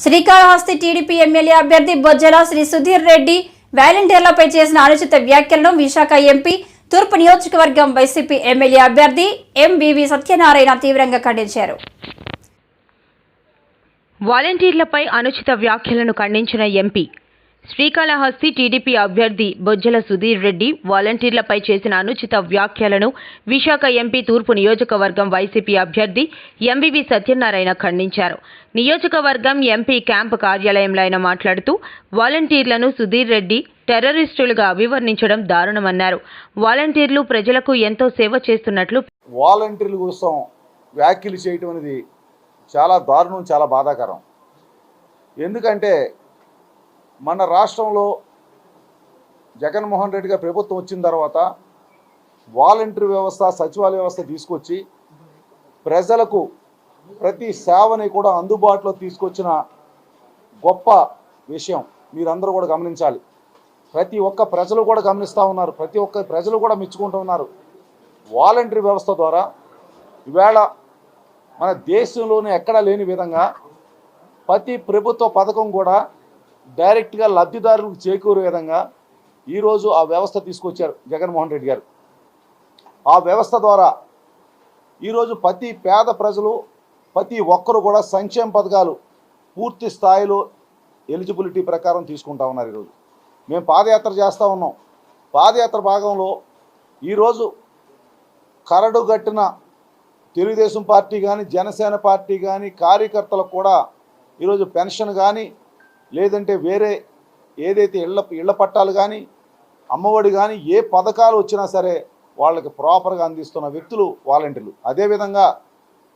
Srikalahasti TDP MLA అభ్యర్థి బొజ్జల శ్రీ సుధీర్ రెడ్డి వాలంటీర్లపై చేసిన అనుచిత వ్యాఖ్యలను విశాఖ ఎంపీ తూర్పు నియోజకవర్గం వైసీపీ ఎమ్మెల్యే అభ్యర్థి ఎంవివి సత్యనారాయణ తీవ్రంగా ఖండించారు. వాలంటీర్లపై అనుచిత వ్యాఖ్యలను ఖండించిన ఎంపీ శ్రీకాళహస్తి టీడీపీ అభ్యర్థి బొజ్జల సుధీర్ రెడ్డి వాలంటీర్లపై చేసిన అనుచిత వ్యాఖ్యలను విశాఖ ఎంపీ తూర్పు నియోజకవర్గం వైసీపీ అభ్యర్థి ఎంవివి సత్యనారాయణ ఖండించారు. నియోజకవర్గం ఎంపీ క్యాంపు కార్యాలయంలో ఆయన మాట్లాడుతూ వాలంటీర్లను సుధీర్ రెడ్డి టెర్రరిస్టులుగా అభివర్ణించడం దారుణమన్నారు. వాలంటీర్లు ప్రజలకు ఎంతో సేవ చేస్తున్నట్లు వాలంటీర్ల కోసం వ్యాఖ్యలు చేయటం అనేది చాలా దారుణం, చాలా బాధాకరం. ఎందుకంటే మన రాష్ట్రంలో జగన్మోహన్ రెడ్డి గారి ప్రభుత్వం వచ్చిన తర్వాత వాలంటీర్ వ్యవస్థ, సచివాలయ వ్యవస్థ తీసుకొచ్చి ప్రజలకు ప్రతి సేవని కూడా అందుబాటులో తీసుకొచ్చిన గొప్ప విషయం మీరందరూ కూడా గమనించాలి. ప్రతి ఒక్క ప్రజలు కూడా గమనిస్తూ ఉన్నారు, ప్రతి ఒక్క ప్రజలు కూడా మెచ్చుకుంటూ ఉన్నారు. వాలంటీర్ వ్యవస్థ ద్వారా ఈవేళ మన దేశంలోనే ఎక్కడా లేని విధంగా ప్రతి ప్రభుత్వ పథకం కూడా డైరెక్ట్గా లబ్ధిదారులకు చేకూరే విధంగా ఈరోజు ఆ వ్యవస్థ తీసుకొచ్చారు జగన్మోహన్ రెడ్డి గారు. ఆ వ్యవస్థ ద్వారా ఈరోజు ప్రతి పేద ప్రజలు, ప్రతి ఒక్కరు కూడా సంక్షేమ పథకాలు పూర్తి స్థాయిలో ఎలిజిబిలిటీ ప్రకారం తీసుకుంటా ఉన్నారు. ఈరోజు మేము పాదయాత్ర చేస్తూ ఉన్నాం. పాదయాత్ర భాగంలో ఈరోజు కరడుగట్టిన తెలుగుదేశం పార్టీ కానీ, జనసేన పార్టీ కానీ కార్యకర్తలకు కూడా ఈరోజు పెన్షన్ కానీ, లేదంటే వేరే ఏదైతే ఇళ్ల పట్టాలు కానీ, అమ్మఒడి కానీ, ఏ పథకాలు వచ్చినా సరే వాళ్ళకి ప్రాపర్గా అందిస్తున్న వ్యక్తులు వాలంటీర్లు. అదేవిధంగా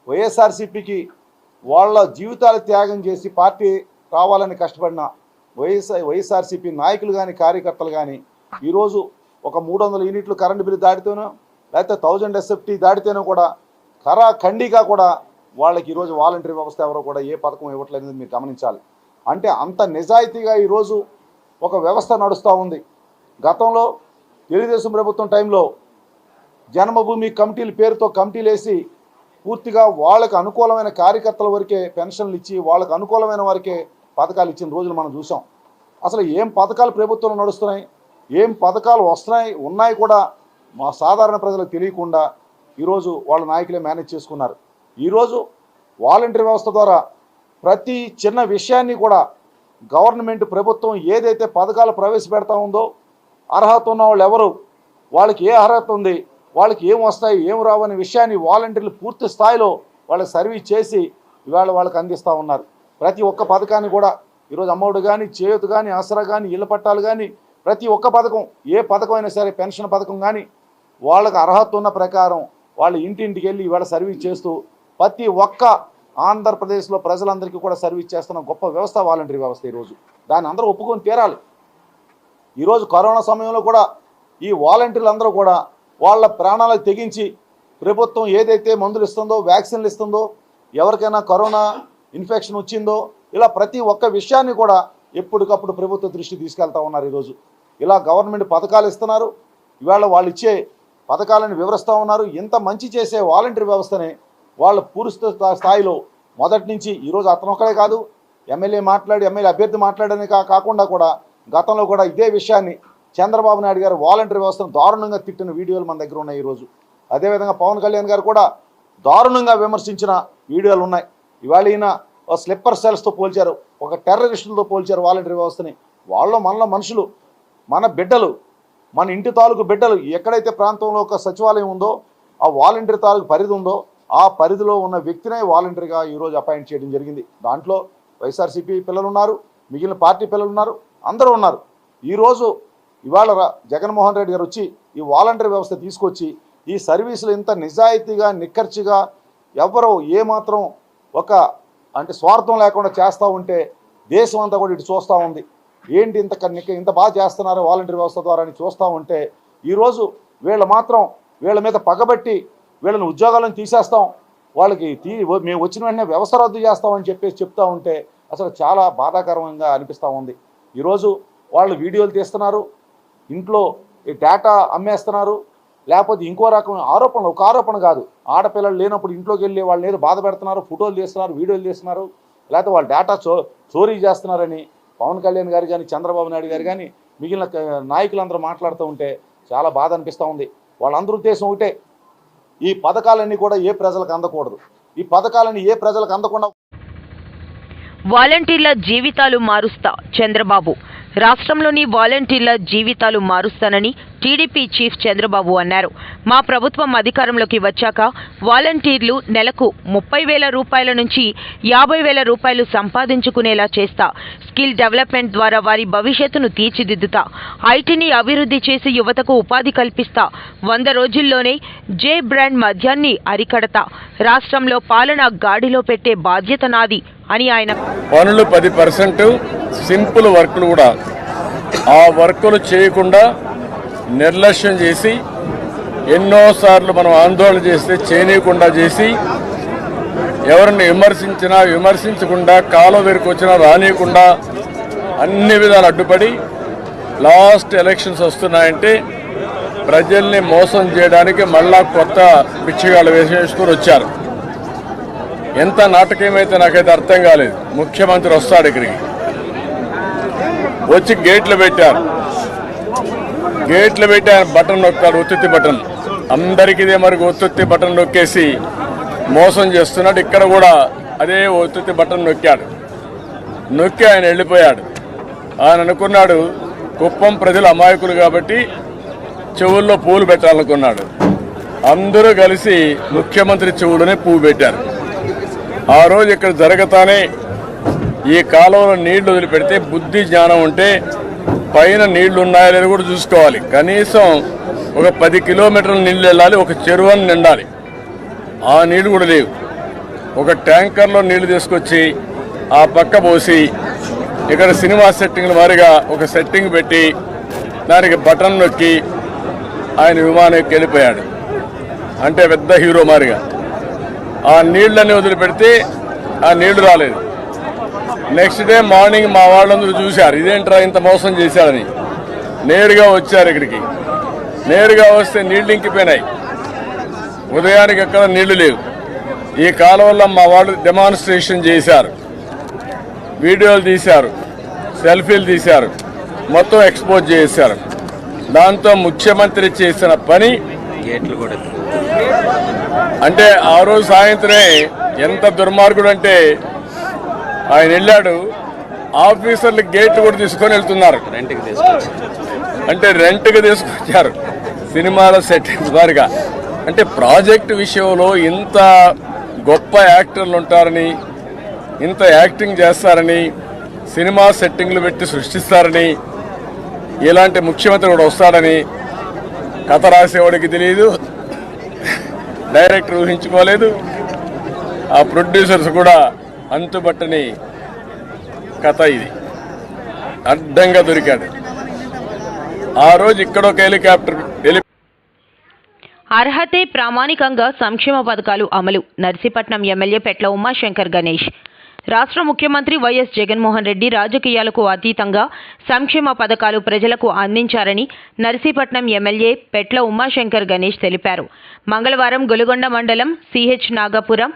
వైఎస్ఆర్సీపీకి వాళ్ళ జీవితాలు త్యాగం చేసి పార్టీ రావాలని కష్టపడిన వైఎస్ఆర్సీపీ నాయకులు కానీ, కార్యకర్తలు కానీ ఈరోజు ఒక 300 యూనిట్లు కరెంటు బిల్లు దాటితేనో, లేకపోతే 1000 SFT దాటితేనో కూడా ఖండిగా కూడా వాళ్ళకి ఈరోజు వాలంటీర్ వ్యవస్థ ఎవరో కూడా ఏ పథకం ఇవ్వట్లేదని మీరు గమనించాలి. అంటే అంత నిజాయితీగా ఈరోజు ఒక వ్యవస్థ నడుస్తూ ఉంది. గతంలో తెలుగుదేశం ప్రభుత్వం టైంలో జన్మభూమి కమిటీల పేరుతో కమిటీలు వేసి పూర్తిగా వాళ్ళకు అనుకూలమైన కార్యకర్తల వరకే పెన్షన్లు ఇచ్చి వాళ్ళకు అనుకూలమైన వారికే పథకాలు ఇచ్చిన రోజులు మనం చూసాం. అసలు ఏం పథకాలు ప్రభుత్వంలో నడుస్తున్నాయి, ఏం పథకాలు ఉన్నాయి కూడా మా సాధారణ ప్రజలకు తెలియకుండా ఈరోజు వాళ్ళ నాయకులే మేనేజ్ చేసుకున్నారు. ఈరోజు వాలంటీర్ వ్యవస్థ ద్వారా ప్రతి చిన్న విషయాన్ని కూడా గవర్నమెంట్ ప్రభుత్వం ఏదైతే పథకాలు ప్రవేశపెడతా ఉందో, అర్హత ఉన్న వాళ్ళు ఎవరు, వాళ్ళకి ఏ అర్హత ఉంది, వాళ్ళకి ఏం వస్తాయి, ఏం రావు అనే విషయాన్ని వాలంటీర్లు పూర్తి స్థాయిలో వాళ్ళకి సర్వీస్ చేసి ఇవాళ వాళ్ళకి అందిస్తూ ఉన్నారు. ప్రతి ఒక్క పథకాన్ని కూడా ఈరోజు అమ్మఒడి కానీ, చేయూత కానీ, ఆసరా కానీ, ఇళ్ల పట్టాలు కానీ, ప్రతి ఒక్క పథకం, ఏ పథకం అయినా సరే, పెన్షన్ పథకం కానీ వాళ్ళకి అర్హత ఉన్న ప్రకారం వాళ్ళు ఇంటింటికి వెళ్ళి ఇవాళ సర్వీస్ చేస్తూ ప్రతి ఒక్క ఆంధ్రప్రదేశ్లో ప్రజలందరికీ కూడా సర్వీస్ చేస్తున్న గొప్ప వ్యవస్థ వాలంటీర్ వ్యవస్థ. ఈరోజు దాన్ని అందరూ ఒప్పుకొని తీరాలి. ఈరోజు కరోనా సమయంలో కూడా ఈ వాలంటీర్లు అందరూ కూడా వాళ్ళ ప్రాణాలకు తెగించి ప్రభుత్వం ఏదైతే మందులు ఇస్తుందో, వ్యాక్సిన్లు ఇస్తుందో, ఎవరికైనా కరోనా ఇన్ఫెక్షన్ వచ్చిందో, ఇలా ప్రతి ఒక్క విషయాన్ని కూడా ఎప్పటికప్పుడు ప్రభుత్వ దృష్టి తీసుకెళ్తా ఉన్నారు. ఈరోజు ఇలా గవర్నమెంట్ పథకాలు ఇస్తున్నారు, ఇవాళ వాళ్ళు ఇచ్చే పథకాలను వివరిస్తూ ఉన్నారు. ఇంత మంచి చేసే వాలంటీర్ వ్యవస్థని వాళ్ళు పూర్తి స్థాయిలో మొదటి నుంచి ఈరోజు అతను ఒక్కడే కాదు, ఎమ్మెల్యే అభ్యర్థి మాట్లాడనే కాకుండా కూడా గతంలో కూడా ఇదే విషయాన్ని చంద్రబాబు నాయుడు గారు వాలంటీర్ వ్యవస్థను దారుణంగా తిట్టిన వీడియోలు మన దగ్గర ఉన్నాయి ఈరోజు. అదేవిధంగా పవన్ కళ్యాణ్ గారు కూడా దారుణంగా విమర్శించిన వీడియోలు ఉన్నాయి. ఇవాళ ఈయన స్లిప్పర్ సెల్స్తో పోల్చారు, ఒక టెర్రరిస్టులతో పోల్చారు వాలంటీర్ వ్యవస్థని. మనలో మనుషులు, మన బిడ్డలు, మన ఇంటి తాలూకు బిడ్డలు, ఎక్కడైతే ప్రాంతంలో ఒక సచివాలయం ఉందో, ఆ వాలంటీర్ తాలూకు పరిధి ఉందో, ఆ పరిధిలో ఉన్న వ్యక్తినే వాలంటీర్గా ఈరోజు అపాయింట్ చేయడం జరిగింది. దాంట్లో వైఎస్ఆర్సీపీ పిల్లలు ఉన్నారు, మిగిలిన పార్టీ పిల్లలు ఉన్నారు, అందరూ ఉన్నారు. ఈరోజు ఇవాళ జగన్మోహన్ రెడ్డి గారు వచ్చి ఈ వాలంటీర్ వ్యవస్థ తీసుకొచ్చి ఈ సర్వీసులు ఇంత నిజాయితీగా, నిక్కర్చిగా ఎవరో ఏమాత్రం అంటే స్వార్థం లేకుండా చేస్తూ ఉంటే దేశం అంతా కూడా ఇటు చూస్తూ ఉంది. ఏంటి ఇంత బాగా చేస్తున్నారు వాలంటీర్ వ్యవస్థ ద్వారా అని చూస్తూ ఉంటే ఈరోజు వీళ్ళ మీద పగబట్టి వీళ్ళని ఉద్యోగాలను తీసేస్తాం, వాళ్ళకి మేము వచ్చిన వెంటనే వ్యవస్థ రద్దు చేస్తామని చెప్తూ ఉంటే అసలు చాలా బాధాకరంగా అనిపిస్తూ ఉంది. ఈరోజు వాళ్ళు వీడియోలు తీస్తున్నారు, ఇంట్లో ఈ డేటా అమ్మేస్తున్నారు, లేకపోతే ఇంకో రకం ఆరోపణలు. ఒక ఆరోపణ కాదు, ఆడపిల్లలు లేనప్పుడు ఇంట్లోకి వెళ్ళి వాళ్ళని ఏదో బాధ పెడుతున్నారు, ఫోటోలు తీస్తున్నారు, వీడియోలు తీస్తున్నారు, లేకపోతే వాళ్ళ డేటా చోరీ చేస్తున్నారని పవన్ కళ్యాణ్ గారు కానీ చంద్రబాబు నాయుడు గారు కానీ మిగిలిన నాయకులందరూ మాట్లాడుతూ ఉంటే చాలా బాధ అనిపిస్తూ ఉంది. వాళ్ళందరి ఉద్దేశం ఒకటే, ఈ పథకాలన్నీ కూడా ఏ ప్రజలకు అందకూడదు, ఈ పథకాలన్నీ ఏ ప్రజలకు అందకుండా. వాలంటీర్ల జీవితాలు మారుస్తా చంద్రబాబు. రాష్ట్రంలోని వాలంటీర్ల జీవితాలు మారుస్తానని టీడీపీ చీఫ్ చంద్రబాబు అన్నారు. మా ప్రభుత్వం అధికారంలోకి వచ్చాక వాలంటీర్లు నెలకు 30,000 రూపాయల నుంచి 50,000 రూపాయలు సంపాదించుకునేలా చేస్తా. స్కిల్ డెవలప్మెంట్ ద్వారా వారి భవిష్యత్తును తీర్చిదిద్దుతా. ఐటీని అభివృద్ధి చేసి యువతకు ఉపాధి కల్పిస్తా. 100 రోజుల్లోనే జే బ్రాండ్ మద్యాన్ని అరికడతా. రాష్ట్రంలో పాలన గాడిలో పెట్టే బాధ్యత నాది అని ఆయన పనులు 10% సింపుల్ వర్క్లు కూడా ఆ వర్కులు చేయకుండా నిర్లక్ష్యం చేసి ఎన్నోసార్లు మనం ఆందోళన చేస్తే చేయనీయకుండా చేసి ఎవరిని విమర్శించకుండా కాలో వెరుకొచ్చినా రానియకుండా అన్ని విధాలు అడ్డుపడి లాస్ట్ ఎలక్షన్స్ వస్తున్నాయంటే ప్రజల్ని మోసం చేయడానికి మళ్ళా కొత్త పిచ్చిగాళ్ళు వేసుకొని వచ్చారు. ఎంత నాటకమైతే నాకైతే అర్థం కాలేదు. ముఖ్యమంత్రి వస్తాడు ఇక్కడికి, వచ్చి గేట్లు పెట్టారు ఆయన బటన్ నొక్కారు, ఒత్తిత్తి బటన్. అందరికీ ఇదే మరి ఒత్తిత్తి బటన్ నొక్కేసి మోసం చేస్తున్నాడు. ఇక్కడ కూడా అదే ఒత్తిత్తి బటన్ నొక్కి ఆయన వెళ్ళిపోయాడు. ఆయన అనుకున్నాడు కుప్పం ప్రజలు అమాయకులు కాబట్టి చెవుల్లో పూలు పెట్టాలనుకున్నాడు. అందరూ కలిసి ముఖ్యమంత్రి చెవులోనే పువ్వు పెట్టారు. ఆ రోజు ఇక్కడ జరగతానే ఈ కాలువలో నీళ్లు వదిలిపెడితే బుద్ధి జ్ఞానం ఉంటే పైన నీళ్లు ఉన్నాయో లేదో కూడా చూసుకోవాలి. కనీసం ఒక 10 కిలోమీటర్ల నీళ్లు వెళ్ళాలి, ఒక చెరువుని నిండాలి. ఆ నీళ్లు కూడా లేవు. ఒక ట్యాంకర్లో నీళ్లు తీసుకొచ్చి ఆ పక్క పోసి ఇక్కడ సినిమా సెట్టింగ్ల వారిగా ఒక సెట్టింగ్ పెట్టి దానికి బటన్ నొక్కి ఆయన విమానం ఎక్కి వెళ్ళిపోయాడు. అంటే పెద్ద హీరో మారిగా ఆ నీళ్లన్నీ వదిలిపెడితే ఆ నీళ్లు రాలేదు. నెక్స్ట్ డే మార్నింగ్ మా వాళ్ళందరూ చూశారు, ఇదేంట్రా ఇంత మోసం చేశారని. నేరుగా వచ్చారు ఇక్కడికి. నేరుగా వస్తే నీళ్లు ఇంకిపోయినాయి. ఉదయానికి ఎక్కడ నీళ్లు లేవు. ఈ కాలువల్లో మా వాళ్ళు డెమాన్స్ట్రేషన్ చేశారు, వీడియోలు తీశారు, సెల్ఫీలు తీశారు, మొత్తం ఎక్స్పోజ్ చేశారు. దాంతో ముఖ్యమంత్రి చేసిన పని అంటే ఆ రోజు సాయంత్రమే ఎంత దుర్మార్గుడు అంటే ఆయన వెళ్ళాడు, ఆఫీసర్లు గేట్లు కూడా తీసుకొని వెళ్తున్నారు. అంటే రెంట్కి తీసుకొచ్చారు సినిమాల సెట్టింగ్స్ వారిగా. అంటే ప్రాజెక్టు విషయంలో ఇంత గొప్ప యాక్టర్లు ఉంటారని, ఇంత యాక్టింగ్ చేస్తారని, సినిమా సెట్టింగ్లు పెట్టి సృష్టిస్తారని, ఇలాంటి ముఖ్యమంత్రి కూడా వస్తాడని కథ రాసేవాడికి తెలియదు, డైరెక్టర్ ఊహించుకోలేదు, ఆ ప్రొడ్యూసర్స్ కూడా అంతుబట్టని కథ ఇది. అడ్డంగా దొరికాడు. ఆ రోజు ఇక్కడ ఒక హెలికాప్టర్ అర్హతే ప్రామాణికంగా సంక్షేమ పథకాలు అమలు. నర్సీపట్నం ఎమ్మెల్యే పెట్ల ఉమాశంకర్ గణేష్. రాష్ట్ర ముఖ్యమంత్రి వైఎస్ జగన్మోహన్ రెడ్డి రాజకీయాలకు అతీతంగా సంక్షేమ పథకాలు ప్రజలకు అందించారని నర్సీపట్నం ఎమ్మెల్యే పెట్ల ఉమాశంకర్ గణేష్ తెలిపారు. మంగళవారం గొలుగొండ మండలం సిహెచ్ నాగపురం,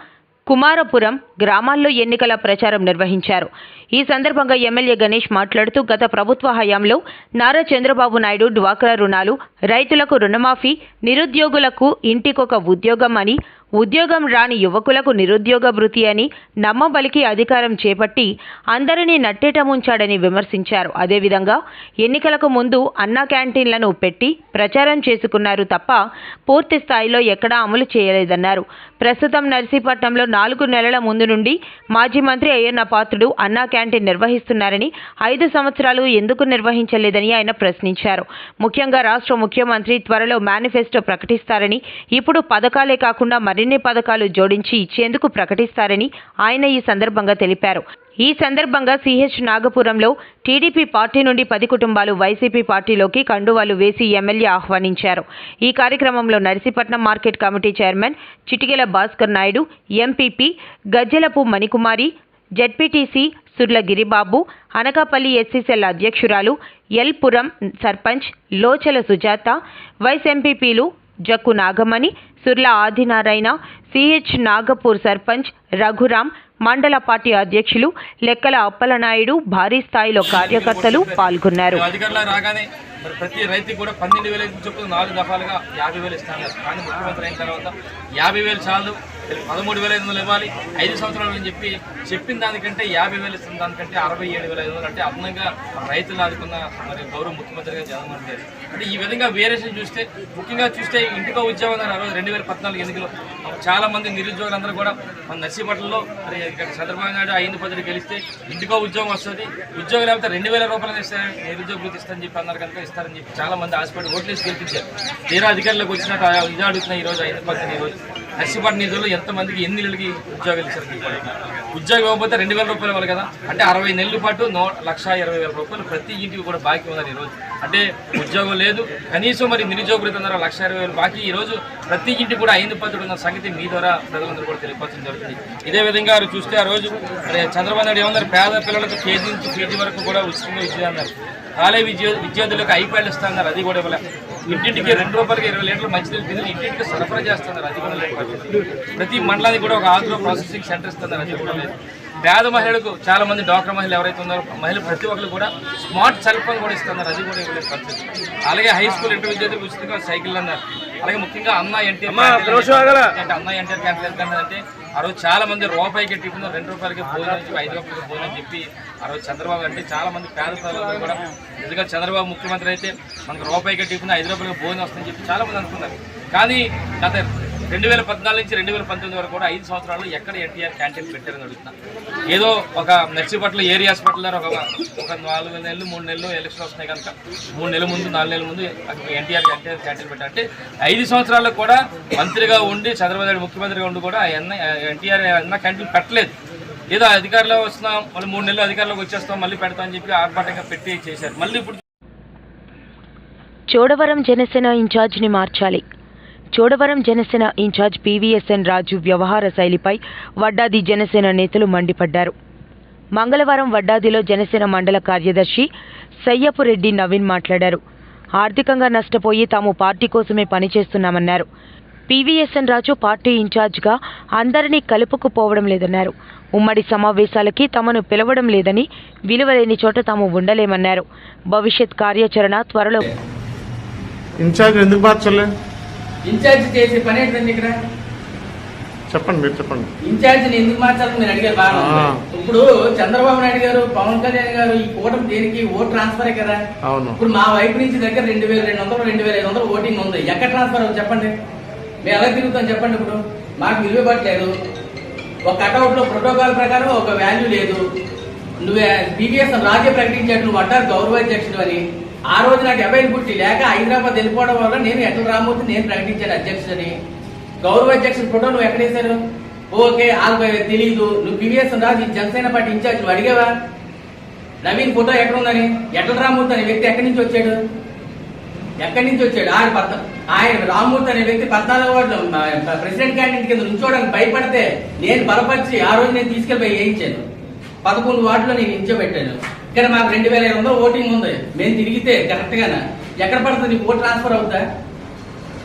కుమారపురం గ్రామాల్లో ఎన్నికల ప్రచారం నిర్వహించారు. ఈ సందర్భంగా ఎమ్మెల్యే గణేష్ మాట్లాడుతూ గత ప్రభుత్వ హయాంలో నారా చంద్రబాబు నాయుడు డ్వాక్రా రుణాలు, రైతులకు రుణమాఫీ, నిరుద్యోగులకు ఇంటికొక ఉద్యోగం అని, ఉద్యోగం రాని యువకులకు నిరుద్యోగ భృతి అని నమ్మబలికి అధికారం చేపట్టి అందరినీ నట్టేట ముంచాడని విమర్శించారు. అదేవిధంగా ఎన్నికలకు ముందు అన్నా క్యాంటీన్లను పెట్టి ప్రచారం చేసుకున్నారు తప్ప పూర్తి స్థాయిలో ఎక్కడా అమలు చేయలేదన్నారు. ప్రస్తుతం నర్సీపట్నంలో 4 నెలల ముందు నుండి మాజీ మంత్రి అయ్యన్న పాత్రుడు అన్నా క్యాంటీన్ నిర్వహిస్తున్నారని, 5 సంవత్సరాలు ఎందుకు నిర్వహించలేదని ఆయన ప్రశ్నించారు. ముఖ్యంగా రాష్ట్ర ముఖ్యమంత్రి త్వరలో మేనిఫెస్టో ప్రకటిస్తారని, ఇప్పుడు పథకాలే కాకుండా మరిన్ని పథకాలు జోడించి ఇచ్చేందుకు ప్రకటిస్తారని ఆయన ఈ సందర్భంగా తెలిపారు. ఈ సందర్భంగా సిహెచ్ నాగపురంలో టీడీపీ పార్టీ నుండి 10 కుటుంబాలు వైసీపీ పార్టీలోకి కండువాలు వేసి ఎమ్మెల్యే ఆహ్వానించారు. ఈ కార్యక్రమంలో Narsipatnam market committee chairman Chitikela Bhaskar Naidu, MPP Gajjelapu Manikumari, ZPTC Surla Giribabu, Anakapalli SC cell అధ్యక్షురాలు ఎల్పురం సర్పంచ్ లోచల సుజాత, వైస్ ఎంపీపీలు జక్కు నాగమణి, సుర్ల ఆదినారాయణ, సిహెచ్ నాగపూర్ సర్పంచ్ రఘురాం, మండల పార్టీ అధ్యక్షులు లెక్కల అప్పలనాయుడు, భారీ స్థాయిలో కార్యకర్తలు పాల్గొన్నారు. అధికారులు రాగానే ప్రతి రైతుకి కూడా 12,000 చొప్పున 4 దఫాలుగా 50,000 ఇస్తాను. కానీ ముఖ్యమంత్రి అయిన తర్వాత 50,000 చాలు, 13,500 ఇవ్వాలి 5 సంవత్సరాలు అని చెప్పిన దానికంటే 50,000 ఇస్తున్న దానికంటే 67,500 అంటే అదనంగా రైతులు ఆదుకున్న మరి గౌరవ ముఖ్యమంత్రిగా జగన్మోహన్ రెడ్డి. అంటే ఈ విధంగా వేరియేషన్ చూస్తే, ముఖ్యంగా చూస్తే ఇంటికో ఉద్యోగం ఆ రోజు 2014 ఎన్నికలో చాలా మంది నిరుద్యోగులందరూ కూడా మన నర్సీపట్నంలో మరి ఇక్కడ చంద్రబాబు నాయుడు 5 పదవి గెలిస్తే ఇంటికో ఉద్యోగం వస్తుంది, ఉద్యోగం లేకపోతే 2,000 రూపాయలు ఇస్తారని నిరుద్యోగ వృత్తి ఇస్తారని చెప్పి అన్నారు కనుక ఇస్తారని చెప్పి చాలా మంది ఆశపడి ఓట్లేసి గెలిపించారు. తీరా అధికారులకు వచ్చినట్టు ఇది అడుగుతున్నాయి. ఈరోజు 5 పదవి ఈరోజు నర్సీపట్నం నిధుల్లో ఎంతమందికి ఎన్ని నెలలకి ఉద్యోగాలు ఇచ్చారు? ఉద్యోగం ఇవ్వకపోతే 2,000 రూపాయలు ఇవ్వాలి కదా. అంటే 60 నెలల పాటు 1,20,000 రూపాయలు ప్రతి ఇంటికి కూడా బాకీ ఉన్నారు ఈరోజు. అంటే ఉద్యోగం లేదు, కనీసం మరి నిరుద్యోగ వృత్తి ఉన్నారు 1,20,000 బాకీ. ఈరోజు ప్రతి ఇంటికి కూడా 5 పద్ధతులు ఉన్న సంగతి మీ ద్వారా ప్రజలందరూ కూడా తెలియపరచడం జరుగుతుంది. ఇదే విధంగా చూస్తే ఆ రోజు మరి చంద్రబాబు నాయుడు ఏమన్నారు, పేద పిల్లలకు కేజీ నుంచి పీజీ వరకు కూడా ఉచితంగా విద్య అన్నారు. కాలేజీ విద్యార్థులకు ఐప్యాడ్లు ఇస్తా అన్నారు, అది కూడా ఇవ్వలే. ఇంటింటికి 2 రూపాయలకి 20 లీటర్లు మంచినీళ్ళు బిందులు ఇంటింటికి సరఫరా చేస్తున్నారు, అది కూడా లేదు. ప్రతి మండలానికి కూడా ఒక ఆగ్రో ప్రాసెసింగ్ సెంటర్ ఇస్తున్నారు, అది కూడా లేదు. పేద మహిళలకు చాలా మంది డాక్టర్ మహిళలు ఎవరైతే ఉన్నారో మహిళలు ప్రతి ఒక్కరు కూడా స్మార్ట్ సెల్ ఫోన్ కూడా ఇస్తున్నారు, అది కూడా ఇవ్వలేదు పరిస్థితి. అలాగే హై స్కూల్ ఇంటర్ విద్యార్థులకు ఉచితంగా సైకిల్ అన్నారు. అలాగే ముఖ్యంగా అన్నా ఎన్టీఆర్ క్యాంటీన్ అంటే ఆ రోజు చాలా మంది రూపాయికి టిఫిన్ 2 రూపాయలకి భోజనం చెప్పి 5 రూపాయలకి భోజనం చెప్పి ఆ రోజు చంద్రబాబు అంటే చాలా మంది పేద ప్రజలందరూ కూడా నిజంగా చంద్రబాబు ముఖ్యమంత్రి అయితే మనకు రూపాయికి టిఫిన్ 5 రూపాయలకి భోజనం వస్తుందని చెప్పి చాలా మంది అనుకున్నారు. కానీ గత 2014 నుంచి 2019 వరకు కూడా 5 సంవత్సరాల్లో ఎక్కడ ఎన్టీఆర్ క్యాంటీన్ పెట్టారని అడుగుతున్నారు. ఏదో ఒక నర్సీపట్నం ఏరియా హాస్పిటల్ ఒక 4 నెలలు 3 నెలలు ఎలక్షన్ వస్తున్నాయి కనుక 3 నెలల ముందు 4 నెలల ముందు ఎన్టీఆర్ క్యాంటీన్ పెట్టారంటే 5 సంవత్సరాల్లో కూడా మంత్రిగా ఉండి చంద్రబాబు నాయుడు ముఖ్యమంత్రిగా ఉండి కూడా ఎన్టీఆర్ క్యాంటీన్ పెట్టలేదు. ఏదో అధికారంలో వస్తున్నాం, మళ్ళీ 3 నెలలు అధికారంలోకి వచ్చేస్తాం, మళ్ళీ పెడతామని చెప్పి ఆర్భాటంగా పెట్టి చేశారు. మళ్ళీ ఇప్పుడు చోడవరం జనసేన ఇన్ఛార్జిని మార్చాలి. చోడవరం జనసేన ఇన్ఛార్జ్ పీవీఎస్ఎన్ రాజు వ్యవహార శైలిపై వడ్డాది జనసేన నేతలు మండిపడ్డారు. మంగళవారం వడ్డాదిలో జనసేన మండల కార్యదర్శి సయ్యపురెడ్డి నవీన్ మాట్లాడారు. ఆర్థికంగా నష్టపోయి తాము పార్టీ కోసమే పనిచేస్తున్నామన్నారు. పీవీఎస్ఎన్ రాజు పార్టీ ఇన్ఛార్జ్గా అందరినీ కలుపుకుపోవడం లేదన్నారు. ఉమ్మడి సమావేశాలకి తమను పిలవడం లేదని, విలువలేని చోట తాము ఉండలేమన్నారు. భవిష్యత్ కార్యాచరణ త్వరలో. ఇన్ఛార్జ్ ఎందుకు మార్చలే? ఇన్ఛార్జ్ చేసే పని ఏంటండి ఇక్కడ? చెప్పండి, మీరు చెప్పండి. ఇన్ఛార్జిని ఎందుకు మార్చాలని మీరు అడిగారు బాగా. ఇప్పుడు చంద్రబాబు నాయుడు గారు, పవన్ కళ్యాణ్ గారు ఈ కూటమి దేనికి? ఓట్ ట్రాన్స్ఫరే కదా. అవును. ఇప్పుడు మా వైపు నుంచి దగ్గర 2,200 2,500 ఓటింగ్ ఉంది. ఎక్కడ ట్రాన్స్ఫర్ అవుతుంది చెప్పండి? మేము ఎలా తిరుగుతాం చెప్పండి? ఇప్పుడు మాకు విలువ పట్టలేదు. ఒక కటౌట్ లో ప్రోటోకాల్ ప్రకారం ఒక వాల్యూ లేదు. నువ్వు బీబీఎస్ రాజ్య ప్రకటించాడు, నువ్వు అంటారు గౌరవాధ్యక్షుడు అని. ఆ రోజు నాకు అవైలబిలిటీ లేక హైదరాబాద్ వెళ్ళిపోవడం వల్ల నేను ఎట్ల రామూర్తి నేను ప్రకటించాను అధ్యక్షుడని. గౌరవాధ్యక్షుడు ఫోటో నువ్వు ఎక్కడ వేశారు? ఓకే, వాళ్ళకి తెలియదు. నువ్వు బీవీఎస్ రాజు జనసేన పార్టీ ఇన్ఛార్జ్, నువ్వు అడిగావా నవీన్ ఫోటో ఎక్కడ ఉందని? ఎట్ల రామూర్తి అనే వ్యక్తి ఎక్కడి నుంచి వచ్చాడు? ఆయన రామూర్తి అనే వ్యక్తి 14వ వార్డులో ప్రెసిడెంట్ క్యాండిడేట్ కింద నుంచోడానికి భయపడితే నేను బలపరిచి ఆ రోజు నేను తీసుకెళ్ళిపోయి వేయించాను. 11 వార్డులో నేను నిల్చోబెట్టాను. ఇక్కడ మాకు 2,500 ఓటింగ్ ఉంది. మేము తిరిగితే కరెక్ట్ గానే ఎక్కడ పడుతుంది? నీకు ఓట్ ట్రాన్స్ఫర్ అవుతా?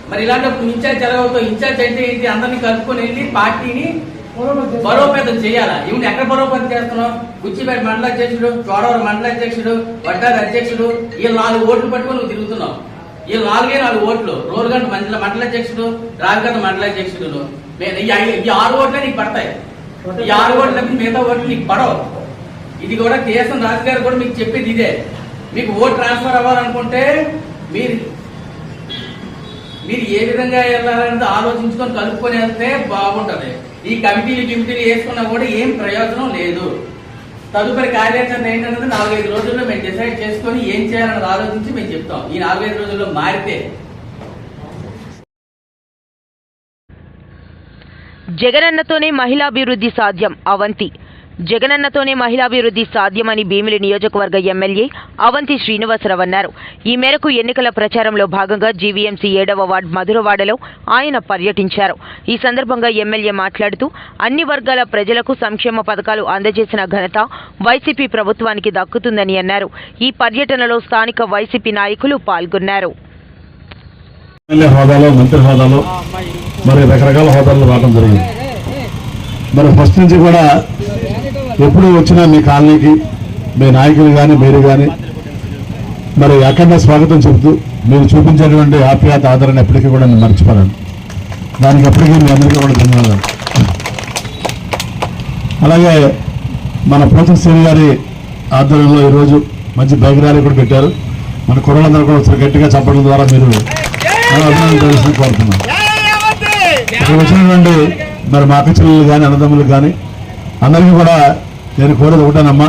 మరి ఇలాంటప్పుడు ఇన్ఛార్జ్ ఎలా అవుతావు? ఇన్ఛార్జ్ అంటే ఏంటి? అందరినీ కలుపుకొని వెళ్ళి పార్టీని బలోపేతం చేయాలా? ఇవన్నీ ఎక్కడ బలోపేతం చేస్తున్నావు? గుచ్చిపేట మండల అధ్యక్షుడు, చోడవరం మండల అధ్యక్షుడు, వడ్డాది అధ్యక్షుడు, వీళ్ళు 4 ఓట్లు పట్టుకొని నువ్వు తిరుగుతున్నావు. వీళ్ళు 4 ఓట్లు. రోలుగంట మండల అధ్యక్షుడు, రావిగంట మండల అధ్యక్షుడు. ఈ 6 ఓట్లే నీకు పడతాయి. ఈ 6 ఓట్లు తప్పి మిగతా ఓట్లు నీకు పడవు. ఇది కూడా కేఎస్ఎన్ రాజు గారు కూడా మీకు చెప్పేది ఇదే. మీకు ఓట్ ట్రాన్స్ఫర్ అవ్వాలనుకుంటే మీరు ఏ విధంగా వెళ్ళాలనేది ఆలోచించుకొని కలుపుకొని వెళ్తే బాగుంటది. ఈ కమిటీలు వేసుకున్నా కూడా ఏం ప్రయోజనం లేదు. తదుపరి కార్యాచరణ ఏంటన్నది 4-5 రోజుల్లో మేము డిసైడ్ చేసుకొని ఏం చేయాలన్నది ఆలోచించి మేము చెప్తాం. ఈ 4-5 రోజుల్లో మారితే జగనన్నతోనే మహిళాభివృద్ధి సాధ్యం. అవంతి. జగనన్నతోనే మహిళాభివృద్ధి సాధ్యమని భీమిలి నియోజకవర్గ ఎమ్మెల్యే అవంతి శ్రీనివాసరావు అన్నారు. ఈ మేరకు ఎన్నికల ప్రచారంలో భాగంగా జీవీఎంసీ 7వ వార్డు మధురవాడలో ఆయన పర్యటించారు. ఈ సందర్భంగా ఎమ్మెల్యే మాట్లాడుతూ అన్ని వర్గాల ప్రజలకు సంక్షేమ పథకాలు అందజేసిన ఘనత వైసీపీ ప్రభుత్వానికి దక్కుతుందని అన్నారు. ఈ పర్యటనలో స్థానిక వైసీపీ నాయకులు పాల్గొన్నారు. ఎమ్మెల్యే హోదాలో, మంత్రి హోదాలో, మరి రకరకాల హోదాల్లో రావడం జరిగింది. మరి ఫస్ట్ నుంచి కూడా ఎప్పుడు వచ్చినా మీ కాలనీకి మీ నాయకులు కానీ మీరు కానీ మరి అఖండ స్వాగతం చెబుతూ మీరు చూపించేటువంటి ఆప్యాయత, ఆదరణ ఎప్పటికీ కూడా నేను మర్చిపోలేను. దానికి ఎప్పటికీ మీ అందరికీ కూడా ధన్యవాదాలు. అలాగే మన పోచం శ్రీని గారి ఆధ్వర్యంలో ఈరోజు మంచి బైక్ ర్యాలీ కూడా పెట్టారు. మన కుర్రలందరూ కూడా ఒకసారి గట్టిగా చెప్పడం ద్వారా మీరు అభినందన తెలుసుకుని కోరుతున్నాను. ఇక్కడ వచ్చినటువంటి మరి మా అక్క చెల్లెలు కానీ అన్నదమ్ములు కానీ అందరికీ కూడా నేను కోరేది ఒకటేనమ్మా,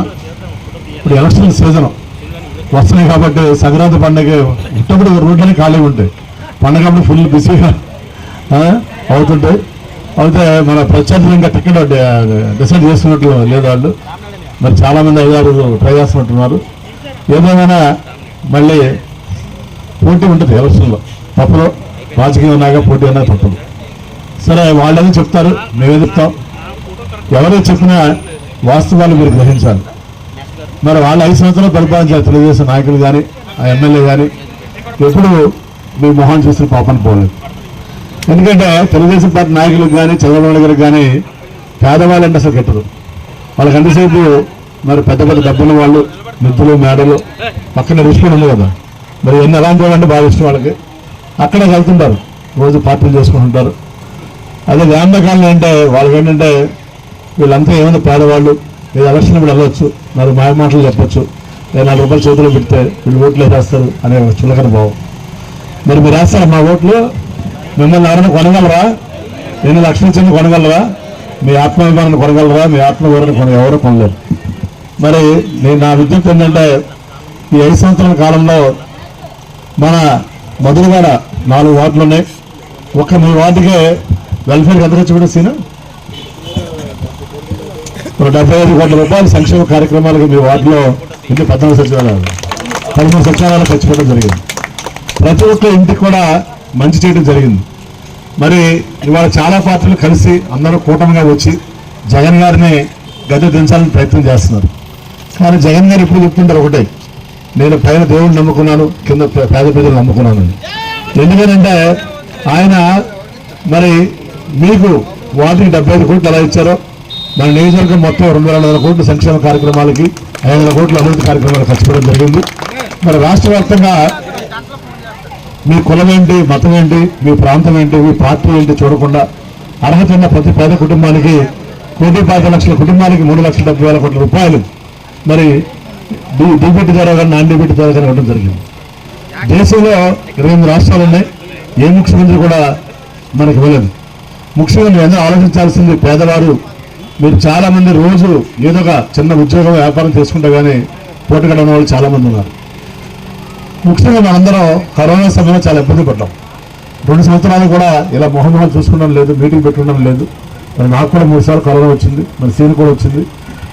ఇప్పుడు ఎలక్షన్ సీజన్ వస్తున్నాయి కాబట్టి సంక్రాంతి పండుగ ఇట్టప్పుడు రోడ్లన్నీ ఖాళీ ఉంటాయి. పండుగ అప్పుడు ఫుల్ బిజీగా అవుతుంటాయి. అయితే మన ప్రత్యర్థులు ఇంకా టికెట్ డిసైడ్ చేస్తున్నట్లు లేదు వాళ్ళు. మరి చాలామంది 5-6 ట్రై చేస్తున్నట్టున్నారు. ఏదేమైనా మళ్ళీ పోటీ ఉంటుంది ఎలక్షన్లో, తప్పదు. రాజకీయం ఉన్నాగా పోటీ అన్నా తప్పదు. సరే, వాళ్ళని చెప్తారు, మేమే చెప్తాం. ఎవరో చెప్పినా వాస్తవాలు మీరు గ్రహించాలి. మరి వాళ్ళు 5 సంవత్సరాలు పరిపాలించారు తెలుగుదేశం నాయకులు కానీ ఆ ఎమ్మెల్యే కానీ ఎప్పుడు మీ మొహం చూసిన పాపని పోలేదు. ఎందుకంటే తెలుగుదేశం పార్టీ నాయకులకు కానీ చంద్రబాబు గారికి కానీ పేదవాళ్ళంటే అసలు గిట్టదు. వాళ్ళకి ఎంతసేపు మరి పెద్ద పెద్ద డబ్బులు వాళ్ళు, నిధులు, మేడలు పక్కన రిస్పెక్ట్ ఉంది కదా. మరి ఎన్ని ఎలాంటి వాళ్ళంటే బాగా ఇష్టం వాళ్ళకి. అక్కడే వెళ్తుంటారు, రోజు పార్టీలు చేసుకుంటుంటారు. అదే వ్యామకాలం అంటే వాళ్ళకి ఏంటంటే వీళ్ళంతా ఏమైనా పేదవాళ్ళు, మీరు ఎలక్షన్ కూడా వెళ్ళవచ్చు, మరి మాయ మాటలు చెప్పచ్చు, 4 రూపాయలు చేతిలో పెడితే వీళ్ళు ఓట్లు వేసేస్తారు అనే చులకన భావం. మరి మీరు వేస్తారు మా ఓట్లు, మిమ్మల్ని ఎవరైనా కొనగలరా? 2 లక్షల చిన్న కొనగలరా? మీ ఆత్మాభిమానాన్ని కొనగలరా? మీ ఆత్మగౌరవాన్ని ఎవరు కొనలేరు. మరి నేను నా విజ్ఞప్తి ఏంటంటే ఈ 5 సంవత్సరాల కాలంలో మన మధురగాడ 4 వార్డులు ఉన్నాయి. ఒక్క మీ వార్డుకే వెల్ఫేర్కి ఎంత ఖర్చు సీను 75 కోట్ల రూపాయలు సంక్షేమ కార్యక్రమాలకు మీ వార్డులో ఇంటి 14 సచివాలయాలు 13 సచివాలయాలు ఖర్చు పెట్టడం జరిగింది. ప్రతి ఒక్క ఇంటికి కూడా మంచి చేయడం జరిగింది. మరి ఇవాళ చాలా పార్టీలు కలిసి అందరూ కూటమిగా వచ్చి జగన్ గారిని గద్దె దించాలని ప్రయత్నం చేస్తున్నారు. కానీ జగన్ గారు ఇప్పుడు చెప్తుంటారు ఒకటే, నేను పైన దేవుడిని నమ్ముకున్నాను, కింద పేద ప్రజలు నమ్ముకున్నాను. ఎందుకంటే ఆయన మరి మీకు వాటికి 75 కోట్లు ఎలా ఇచ్చారో మన నియోజకవర్గం మొత్తం 200 కోట్ల సంక్షేమ కార్యక్రమాలకి 500 కోట్ల అభివృద్ధి కార్యక్రమాలు ఖర్చు పెట్టడం జరిగింది. మరి రాష్ట్ర వ్యాప్తంగా మీ కులం ఏంటి, మతం ఏంటి, మీ ప్రాంతం ఏంటి, మీ పార్టీ ఏంటి చూడకుండా అర్హత ఉన్న ప్రతి పేద కుటుంబానికి 1,25,00,000 కుటుంబానికి 3,70,000 కోట్ల రూపాయలు మరి డీబీటీ ద్వారా కానీ నాన్ డీబీటీ ద్వారా కానీ ఇవ్వడం జరిగింది. దేశంలో 28 రాష్ట్రాలు ఉన్నాయి, ఏ ముఖ్యమంత్రి కూడా మనకి ఇవ్వలేదు. ముఖ్యంగా మీరు అందరూ ఆలోచించాల్సింది, పేదవారు మీరు చాలామంది రోజు ఏదో ఒక చిన్న ఉద్యోగం వ్యాపారం చేసుకుంటే కానీ పోటీగా ఉన్న వాళ్ళు చాలామంది ఉన్నారు. ముఖ్యంగా మనందరం కరోనా సమయంలో చాలా ఇబ్బంది పడ్డాం. 2 సంవత్సరాలు కూడా ఇలా మొహమ్మహాలు చూసుకోవడం లేదు, మీటింగ్ పెట్టుకోవడం లేదు. మరి నాకు కూడా 3 సార్లు కరోనా వచ్చింది, మరి సీన్ కూడా వచ్చింది,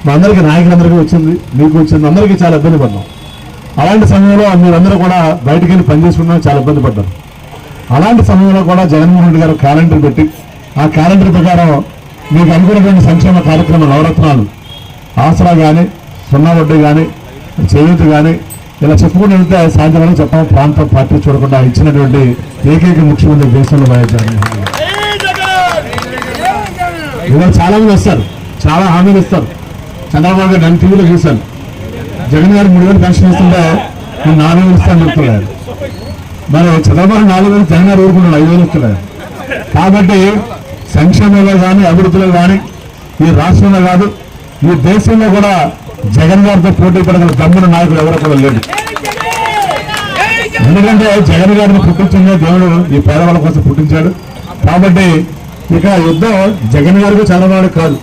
మా అందరికీ నాయకులందరికీ వచ్చింది, మీకు వచ్చింది, అందరికీ చాలా ఇబ్బంది పడ్డాం. అలాంటి సమయంలో మీరందరూ కూడా బయటికి వెళ్ళి పనిచేసుకున్నా చాలా ఇబ్బంది పడ్డారు. అలాంటి సమయంలో కూడా జగన్మోహన్ రెడ్డి గారు క్యాలెండర్ పెట్టి ఆ క్యాలెండర్ ప్రకారం మీకు అనుకున్నటువంటి సంక్షేమ కార్యక్రమ నవరత్నాలు, ఆసరా కానీ, 0 వడ్డీ కానీ, చేయూత కానీ ఇలా చెప్పుకుంటూ వెళ్తే సాయంత్రం చెప్పడం ప్రాంతం పార్టీ చూడకుండా ఇచ్చినటువంటి ఏకైక ముఖ్యమంత్రి దేశంలో వైఎస్ జగన్మోహన్ రెడ్డి. ఇవాళ చాలా మంది వస్తారు, చాలా హామీలు ఇస్తారు. చంద్రబాబు గారు నన్ను టీవీలో చూశాను, జగన్ గారు 3,000 పెన్షన్ ఇస్తుంటే నేను 4,000 ఇస్తాను చెప్తున్నాడు. మరి చంద్రబాబు 4,000, జగన్ గారు ఊరుకున్నాడు 5,000 ఇస్తున్నాడు. కాబట్టి సంక్షేమంలో కానీ, అభివృద్ధిలో కానీ ఈ రాష్ట్రంలో కాదు, ఈ దేశంలో కూడా జగన్ గారితో పోటీ పడగల దమ్మున నాయకులు ఎవరు కూడా లేడు. ఎందుకంటే జగన్ గారిని పుట్టించిందే దేవుడు ఈ పేదవాళ్ళ కోసం పుట్టించాడు. కాబట్టి ఇక యుద్ధం జగన్ గారికి చంద్రబాబు కాదు,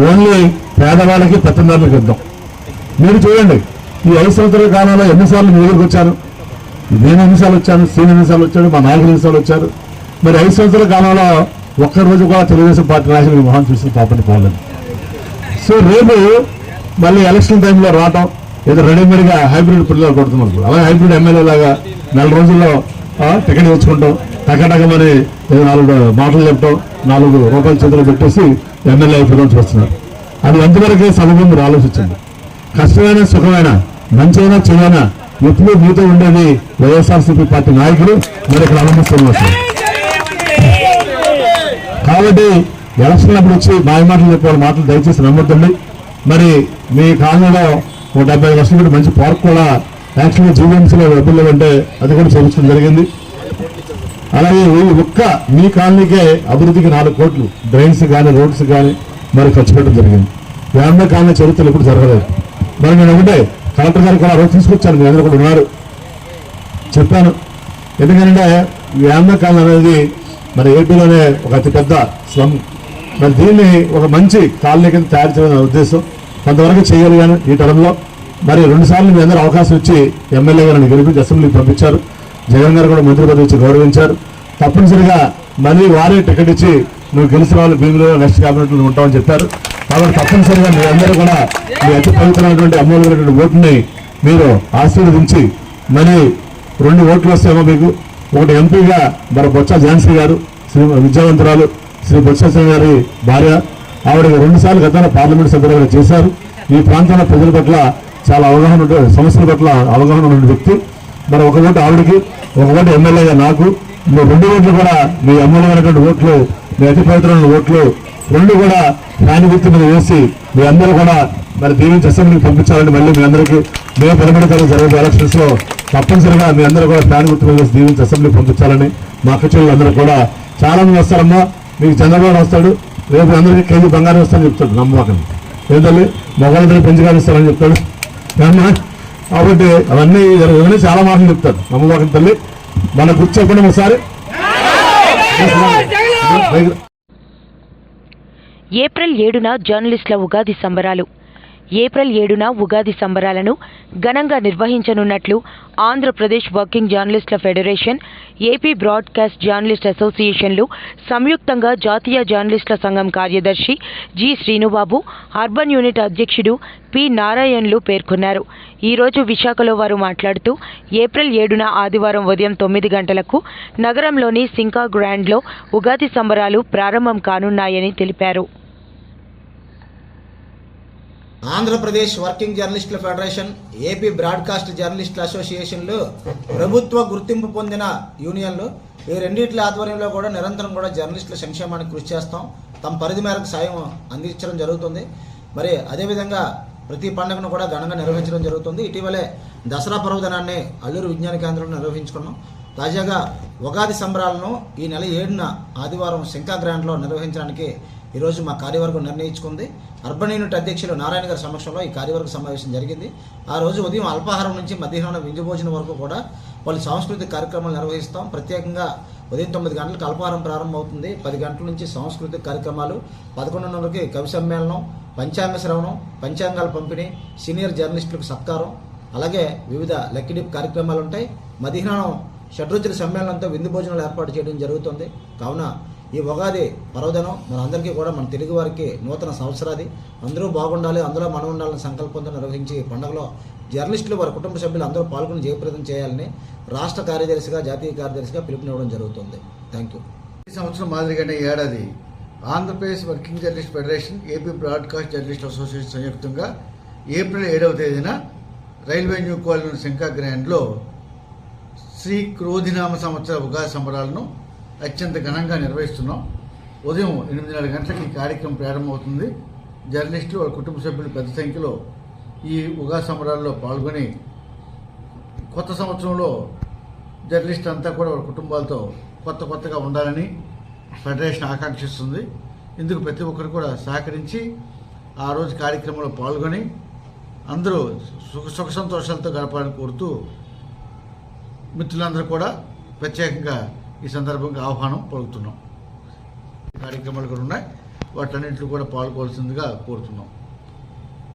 ఓన్లీ పేదవాళ్ళకి పెత్తందారులకు యుద్ధం. మీరు చూడండి, ఈ 5 సంవత్సరాల కాలంలో ఎన్నిసార్లు మీ దగ్గరికి వచ్చాను, నేను ఎన్నిసార్లు వచ్చాను, సీన్ ఎన్నిసార్లు వచ్చాడు, మా నాయకులు ఎన్నిసార్లు వచ్చారు. మరి 5 సంవత్సరాల కాలంలో ఒక్కరోజు కూడా తెలుగుదేశం పార్టీ నాయకులు మొహం చూసిన పాపని పోలేదు. సో రేపు మళ్ళీ ఎలక్షన్ టైంలో రావటం, ఏదో రెడీమేడ్గా హైబ్రిడ్ పిల్లలు కొడుతున్నారు. అలాగే హైబ్రిడ్ ఎమ్మెల్యే లాగా 4 రోజుల్లో టికెట్ తెచ్చుకుంటాం, టకటకమని 4 మాటలు చెప్పడం, 4 రూపాయల చేతులు పెట్టేసి ఎమ్మెల్యే అయిపోవడం చూస్తున్నారు. అది ఎంతవరకు సభలో మీరు ఆలోచించండి. కష్టమైన, సుఖమైన, మంచైనా చెడైనా ఎప్పుడూ మీతో ఉండేది వైఎస్ఆర్సీపీ పార్టీ నాయకులు మరి ఇక్కడ అనుమతిస్తున్నారు. కాబట్టి ఎలక్షన్ అప్పుడు వచ్చి మాయమాటలు చెప్పే వాళ్ళ మాటలు దయచేసి నమ్మొద్దండి. మరి మీ కాలనీలో ఒక 70 లక్షల పెట్టి మంచి పార్క్ కూడా యాక్చువల్గా జీవీఎంసీలో డబ్బులు అంటే అది కూడా చేయించడం జరిగింది. అలాగే మీ కాలనీకే అభివృద్ధికి 4 కోట్లు డ్రైన్స్ కానీ రోడ్స్ కానీ మరి ఖర్చు పెట్టడం జరిగింది. వేమ కాలనీ చరిత్రలు ఎప్పుడు జరగలేదు. మరి నేను ఒకటే కలెక్టర్ గారు కూడా రోజు తీసుకొచ్చాను, మీ అందరూ కూడా ఉన్నారు, చెప్పాను. ఎందుకంటే వేమ కాలనీ అనేది మరి ఏపీలోనే ఒక అతిపెద్ద స్లమ్. మరి దీన్ని ఒక మంచి కాలనీ కింద తయారు చేయాలనే ఉద్దేశం కొంతవరకు చేయగలిగాను ఈ టర్మ్లో. మరి 2 సార్లు మీ అందరూ అవకాశం ఇచ్చి ఎమ్మెల్యే గారిని గెలిపించి అసెంబ్లీకి పంపించారు. జగన్ గారు కూడా మంత్రి పదవి ఇచ్చి గౌరవించారు. తప్పనిసరిగా మళ్ళీ వారే టికెట్ ఇచ్చి నువ్వు గెలిచిన వాళ్ళు భీమిలో నెక్స్ట్ క్యాబినెట్లో ఉంటామని చెప్పారు. కాబట్టి తప్పనిసరిగా మీ అందరూ కూడా మీ అతి పవిత్రమైనటువంటి అమూల్యమైనటువంటి ఓటుని మీరు ఆశీర్వదించి మరి 2 ఓట్లు వస్తాయేమో మీకు. ఒకటి ఎంపీగా మరి బొత్స ఝాన్సీ గారు, శ్రీ విద్యావంతురాలు శ్రీ బొత్స గారి భార్య, ఆవిడ 2 సార్లు గతంలో పార్లమెంట్ సభ్యులుగా చేశారు. ఈ ప్రాంతంలో ప్రజల పట్ల చాలా అవగాహన సమస్యల పట్ల అవగాహన ఉన్న వ్యక్తి. మరి 1 ఓటు ఆవిడకి, 1 ఓటు ఎమ్మెల్యేగా నాకు, 2 ఓట్లు కూడా మీ అమూల్యమైనటువంటి ఓట్లు, మీ అతి పవిత్రమైన ఓట్లు 2 కూడా ఫ్యాన్ గుర్తు మీద వేసి మీ అందరూ కూడా మరి దీవించి అసెంబ్లీకి పంపించాలని మళ్ళీ మీ అందరికీ మే 11 తారీఖు జరిగే ఎలక్షన్స్ లో తప్పనిసరిగా మీ అందరూ కూడా ఫ్యాన్ గుర్తు మీద వేసి దీవించి అసెంబ్లీకి పంపించాలని మా అక్క చెల్లెలు అందరూ కూడా చాలా మంది వస్తారమ్మా. మీకు చంద్రబాబు వస్తాడు, రేపు అందరికీ కేజీ బంగారం ఇస్తానని చెప్తాడు. నమ్మకండి ఏంటంటే మొగలందరికీ పెంచుగా ఇస్తారని చెప్తాడు. కాబట్టి అవన్నీ చాలా మాటలు చెప్తాడు. నమ్మకండి తల్లి. మన గుర్తు చెప్పండి ఒకసారి. ఏప్రిల్ 7న జర్నలిస్టుల ఉగాది సంబరాలు. ఏప్రిల్ 7న ఉగాది సంబరాలను ఘనంగా నిర్వహించనున్నట్లు ఆంధ్రప్రదేశ్ వర్కింగ్ జర్నలిస్టుల ఫెడరేషన్, ఏపీ బ్రాడ్కాస్ట్ జర్నలిస్ట్ అసోసియేషన్లు సంయుక్తంగా జాతీయ జర్నలిస్టుల సంఘం కార్యదర్శి జి శ్రీనుబాబు, అర్బన్ యూనిట్ అధ్యక్షుడు పి నారాయణలు పేర్కొన్నారు. ఈరోజు విశాఖలో వారు మాట్లాడుతూ ఏప్రిల్ 7న ఆదివారం ఉదయం 9 గంటలకు నగరంలోని సింకా గ్రాండ్లో ఉగాది సంబరాలు ప్రారంభం కానున్నాయని తెలిపారు. ఆంధ్రప్రదేశ్ వర్కింగ్ జర్నలిస్టుల ఫెడరేషన్, ఏపీ బ్రాడ్కాస్ట్ జర్నలిస్టుల అసోసియేషన్లు ప్రభుత్వ గుర్తింపు పొందిన యూనియన్లు. ఈ రెండింటి ఆధ్వర్యంలో కూడా నిరంతరం కూడా జర్నలిస్టుల సంక్షేమానికి కృషి చేస్తాం. తమ పరిధి మేరకు సాయం అందించడం జరుగుతుంది. మరి అదేవిధంగా ప్రతి పండుగను కూడా ఘనంగా నిర్వహించడం జరుగుతుంది. ఇటీవలే దసరా పర్వదినాన్ని అల్లూరు విజ్ఞాన కేంద్రంలో నిర్వహించుకున్నాం. తాజాగా ఉగాది సంబరాలను ఈ నెల 7న ఆదివారం శంకా గ్రాండ్లో నిర్వహించడానికి ఈరోజు మా కార్యవర్గం నిర్ణయించుకుంది. అర్బన్ యూనిట్ అధ్యక్షులు నారాయణ గారి సమక్షంలో ఈ కార్యవర్గ సమావేశం జరిగింది. ఆ రోజు ఉదయం అల్పాహారం నుంచి మధ్యాహ్నం విందు భోజనం వరకు కూడా వాళ్ళు సాంస్కృతిక కార్యక్రమాలు నిర్వహిస్తాం. ప్రత్యేకంగా ఉదయం 9 గంటలకు అల్పాహారం ప్రారంభమవుతుంది. 10 గంటల నుంచి సాంస్కృతిక కార్యక్రమాలు, 11:30కి కవి సమ్మేళనం, పంచాంగ శ్రవణం, పంచాంగాల పంపిణీ, సీనియర్ జర్నలిస్టులకు సత్కారం, అలాగే వివిధ లెక్కిడిప్ కార్యక్రమాలు ఉంటాయి. మధ్యాహ్నం షడ్రుచుల సమ్మేళనంతో విందు భోజనాలు ఏర్పాటు చేయడం జరుగుతుంది. కావున ఈ ఉగాది పర్వదినం మనందరికీ కూడా, మన తెలుగు వారికి నూతన సంవత్సరాది. అందరూ బాగుండాలి, అందులో మనం ఉండాలని సంకల్పంతో నిర్వహించి ఈ పండుగలో జర్నలిస్టులు, వారి కుటుంబ సభ్యులు అందరూ పాల్గొని జయప్రదం చేయాలని రాష్ట్ర కార్యదర్శిగా, జాతీయ కార్యదర్శిగా పిలుపునివ్వడం జరుగుతుంది. Thank you. ఈ సంవత్సరం మాదిరిగానే ఏడాది Andhra Pradesh working journalist federation, AP broadcast journalist association సంయుక్తంగా ఏప్రిల్ 7వ తేదీన రైల్వే న్యూ కాలనీ శంకా గ్రాండ్లో శ్రీ క్రోధినామ సంవత్సర ఉగాది సంబరాలను అత్యంత ఘనంగా నిర్వహిస్తున్నాం. ఉదయం 8:30 గంటలకు ఈ కార్యక్రమం ప్రారంభమవుతుంది. జర్నలిస్టులు, వాళ్ళ కుటుంబ సభ్యులు పెద్ద సంఖ్యలో ఈ ఉగాది సంబరాల్లో పాల్గొని కొత్త సంవత్సరంలో జర్నలిస్టులు అంతా కూడా వాళ్ళ కుటుంబాలతో కొత్తగా ఉండాలని ఫెడరేషన్ ఆకాంక్షిస్తుంది. ఇందుకు ప్రతి ఒక్కరు కూడా సహకరించి ఆ రోజు కార్యక్రమంలో పాల్గొని అందరూ సుఖ సంతోషాలతో గడపాలని కోరుతూ మిత్రులందరూ కూడా ప్రత్యేకంగా ఈ సందర్భంగా ఆహ్వానం పలుకుతున్నాం. కార్యక్రమాలు కూడా ఉన్నాయి, వాటన్నింటిలో కూడా పాల్గొవలసిందిగా కోరుతున్నాం.